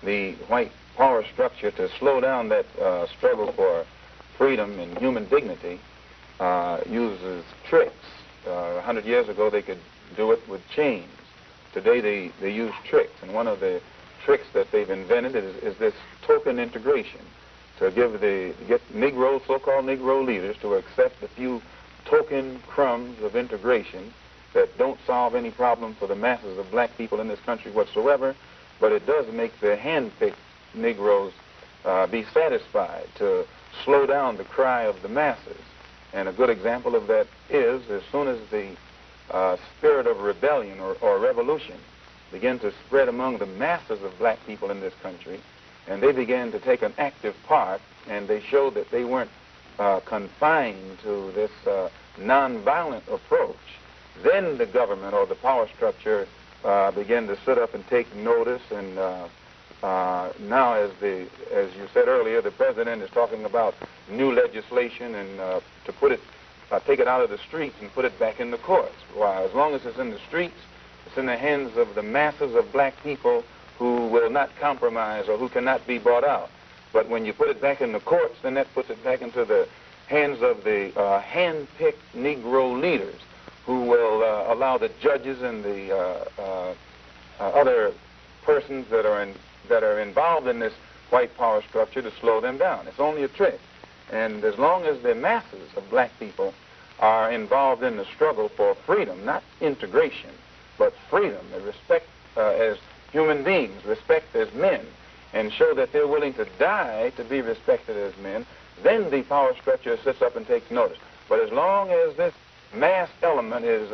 the white power structure to slow down that struggle for freedom and human dignity uses tricks. 100 years ago, they could do it with chains. Today, they use tricks, and one of the tricks that they've invented is this token integration, to get Negroes, so-called Negro leaders, to accept a few token crumbs of integration that don't solve any problem for the masses of black people in this country whatsoever, but it does make the hand-picked Negroes be satisfied, to slow down the cry of the masses. And a good example of that is, as soon as the spirit of rebellion or revolution began to spread among the masses of black people in this country, and they began to take an active part, and they showed that they weren't confined to this nonviolent approach, then the government or the power structure began to sit up and take notice. And now, as you said earlier, the president is talking about new legislation and to put it, take it out of the streets and put it back in the courts. Why? As long as it's in the streets, it's in the hands of the masses of black people who will not compromise or who cannot be bought out. But when you put it back in the courts, then that puts it back into the hands of the hand-picked Negro leaders, who will allow the judges and the other persons that are involved in this white power structure to slow them down. It's only a trick. And as long as the masses of black people are involved in the struggle for freedom, not integration, but freedom, and respect as human beings, respect as men, and show that they're willing to die to be respected as men, then the power structure sits up and takes notice. But as long as this mass element is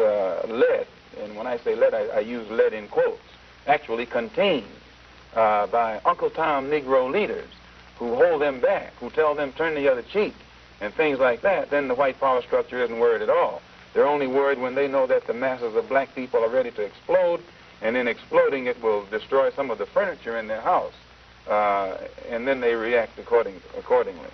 led, and when I say led, I use led in quotes, actually contained by Uncle Tom Negro leaders who hold them back, who tell them turn the other cheek, and things like that, then the white power structure isn't worried at all. They're only worried when they know that the masses of black people are ready to explode, and in exploding it will destroy some of the furniture in their house, and then they react accordingly.